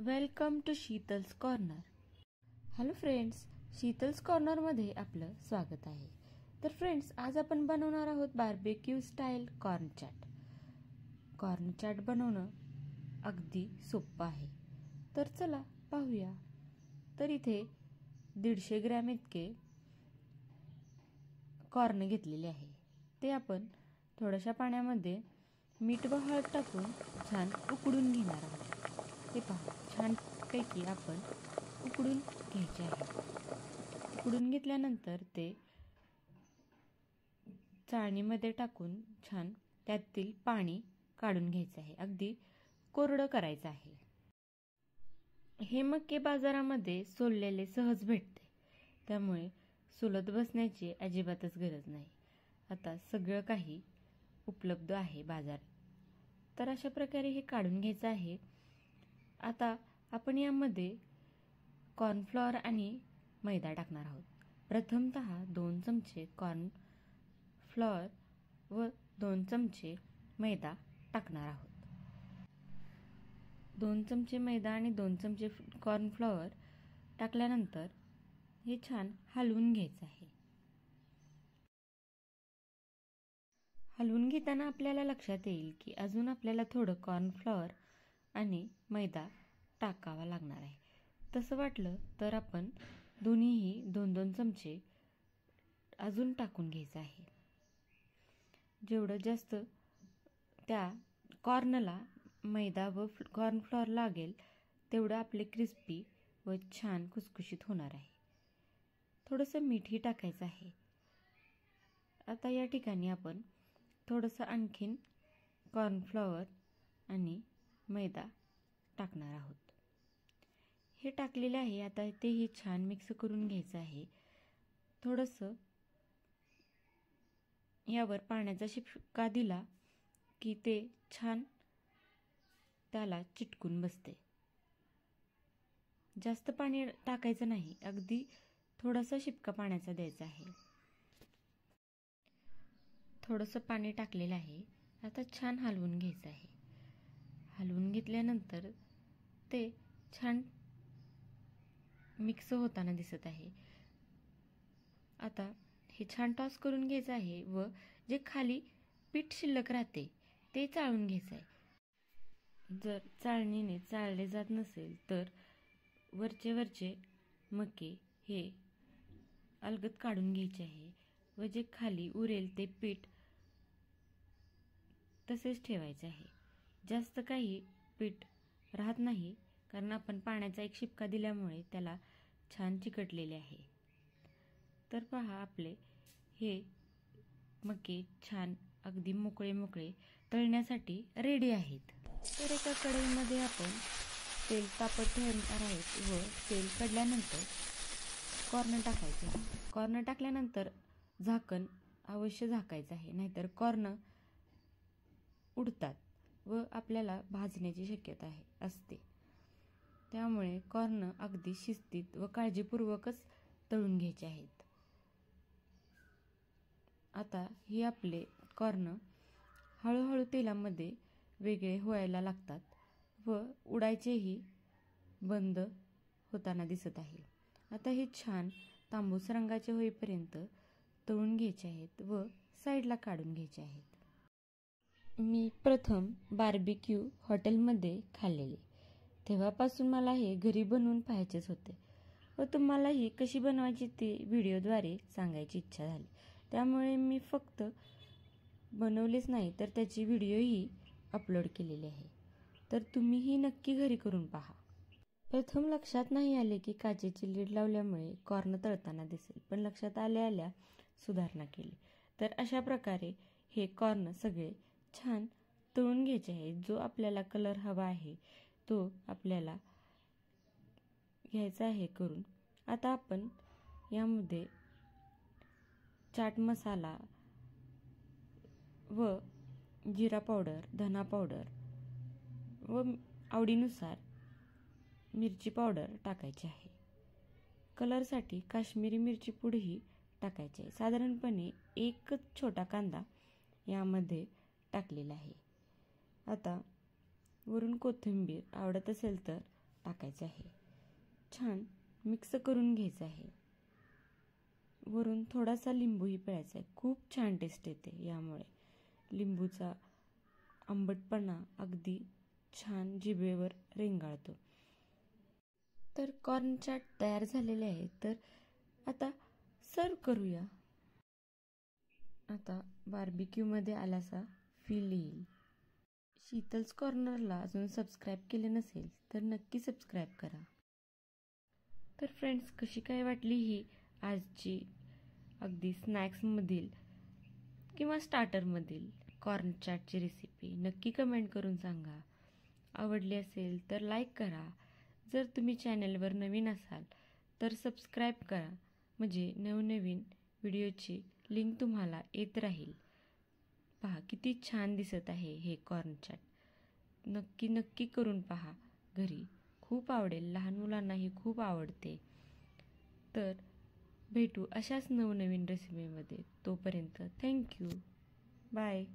Welcome to Sheetal's corner. Hello friends, Sheetal's कॉर्नरमध्ये आपलं स्वागत आहे. तर फ्रेंड्स, आज आपण बनवणार आहोत barbecue style corn chaat. Corn chaat बनवणं अगदी सोपं आहे. तर चला पाहूया. तर इथे 150 ग्रॅम इतके कॉर्न घेतलेले आहे. ते आपण थोड्याशा पाण्यामध्ये मीठ व हळद टाकून छान उकडून घेणार आहोत. ते पहा, छानपैकी आपण उकडून घ्यायचे आहे. उकडून घेतल्यानंतर ते चाळणीमध्ये टाकून छान त्यातील पाणी काढून घ्यायचं आहे. अगदी कोरडं करायचं आहे. हे मक्के बाजारामध्ये सोललेले सहज भेटते, त्यामुळे सोलत बसण्याची अजिबातच गरज नाही. आता सगळं काही उपलब्ध आहे बाजारात. तर अशा प्रकारे हे काढून घ्यायचं आहे. आता आपण यामध्ये कॉर्नफ्लॉवर आणि मैदा टाकणार आहोत. प्रथमतः 2 चमचे कॉर्नफ्लॉवर व 2 चमचे मैदा टाकणार आहोत. 2 चमचे मैदा आणि 2 चमचे कॉर्नफ्लॉवर टाकल्यानंतर हे छान हलवून घ्यायचं आहे. हलवून घेताना आपल्याला लक्षात येईल की अजून आपल्याला थोडं कॉर्नफ्लॉवर आणि मैदा टाकावा लागणार आहे. तसं वाटलं तर आपण दोन्हीही 2-2 चमचे अजून टाकून घ्यायचं आहे. जेवढं जास्त त्या कॉर्नला मैदा व कॉर्नफ्लॉवर लागेल तेवढं आपले क्रिस्पी व छान खुसखुशीत होणार आहे. थोडंसं मीठही टाकायचं आहे. आता या ठिकाणी आपण थोडंसं आणखीन कॉर्नफ्लॉवर आणि मैदा टाकणार आहोत. हे टाकलेले आहे. आता तेही छान मिक्स करून घ्यायचं आहे. थोडंसं यावर पाण्याचा शिपका दिला की ते छान त्याला चिटकून बसते. जास्त पाणी टाकायचं नाही, अगदी थोडासा शिपका पाण्याचा द्यायचा आहे. थोडंसं पाणी टाकलेलं आहे. आता छान हलवून घ्यायचं आहे. हलवून घेतल्यानंतर ते छान मिक्स होताना दिसत आहे. आता हे छान टॉस करून घ्यायचं आहे व जे खाली पीठ शिल्लक राहते ते चाळून घ्यायचं आहे. जर चाळणीने चाळले जात नसेल तर वरचे मके हे अलगद काढून घ्यायचे आहे व जे खाली उरेल ते पीठ तसेच ठेवायचे आहे. जास्त काही पीठ राहत नाही, कारण आपण पाण्याचा एक शिपका दिल्यामुळे त्याला छान चिकटलेले आहे. तर पहा, आपले हे मके छान अगदी मोकळे तळण्यासाठी रेडी आहेत. तर एका कढईमध्ये आपण तेल तापत ठेवणार आहोत व तेल कढल्यानंतर कॉर्न टाकायचे. कॉर्न टाकल्यानंतर झाकण अवश्य झाकायचं आहे, नाहीतर कॉर्न उडतात व आपल्याला भाजण्याची शक्यता असते. त्यामुळे कॉर्न अगदी शिस्तीत व काळजीपूर्वकच तळून घ्यायचे आहेत. आता हे आपले कॉर्न हळूहळू तेलामध्ये वेगळे व्हायला लागतात व उडायचेही बंद होताना दिसत आहे. आता हे छान तांबूस रंगाचे होईपर्यंत तळून घ्यायचे आहेत व साईडला काढून घ्यायचे आहेत. मी प्रथम बार्बेक्यू हॉटेलमध्ये खाल्लेले, तेव्हापासून मला हे घरी बनवून पाहायचेच होते व तुम्हालाही कशी बनवायची ते व्हिडिओद्वारे सांगायची इच्छा झाली. त्यामुळे मी फक्त बनवलेच नाही तर त्याची व्हिडिओही अपलोड केलेली आहे. तर तुम्हीही नक्की घरी करून पहा. प्रथम लक्षात नाही आले की काचेची लीड लावल्यामुळे कॉर्न तळताना दिसेल, पण लक्षात आल्या सुधारणा केली. तर अशा प्रकारे हे कॉर्न सगळे छान तळून घ्यायचे आहे. जो आपल्याला कलर हवा आहे तो आपल्याला घ्यायचा आहे करून. आता आपण यामध्ये चाट मसाला व जिरा पावडर, धना पावडर व आवडीनुसार मिरची पावडर टाकायची आहे. कलरसाठी काश्मीरी मिरची पूडही टाकायची आहे. साधारणपणे 1 छोटा कांदा यामध्ये टाकलेला आहे. आता वरून कोथिंबीर आवडत असेल तर टाकायचे आहे. छान मिक्स करून घ्यायचं आहे. वरून थोडासा लिंबूही पिळायचा आहे. खूप छान टेस्ट येते यामुळे. लिंबूचा आंबटपणा अगदी छान जिभेवर रेंगाळतो. तर कॉर्न चाट तयार झालेले आहे. तर आता सर्व करूया. आता बार्बिक्यूमध्ये आल्याचा फील येईल. शीतल्स कॉर्नरला अजून सबस्क्राईब केले नसेल तर नक्की सबस्क्राईब करा. तर फ्रेंड्स, कशी काय वाटली ही आजची अगदी स्नॅक्समधील किंवा स्टार्टरमधील कॉर्न चाटची रेसिपी नक्की कमेंट करून सांगा. आवडली असेल तर लाईक करा. जर तुम्ही चॅनलवर नवीन असाल तर सबस्क्राईब करा, म्हणजे नवनवीन व्हिडिओची लिंक तुम्हाला येत राहील. पहा किती छान दिसत आहे हे कॉर्न चाट. नक्की करून पहा घरी. खूप आवडेल, लहान मुलांनाही खूप आवडते. तर भेटू अशाच नवनवीन रेसिपीमध्ये. तोपर्यंत थँक्यू. बाय.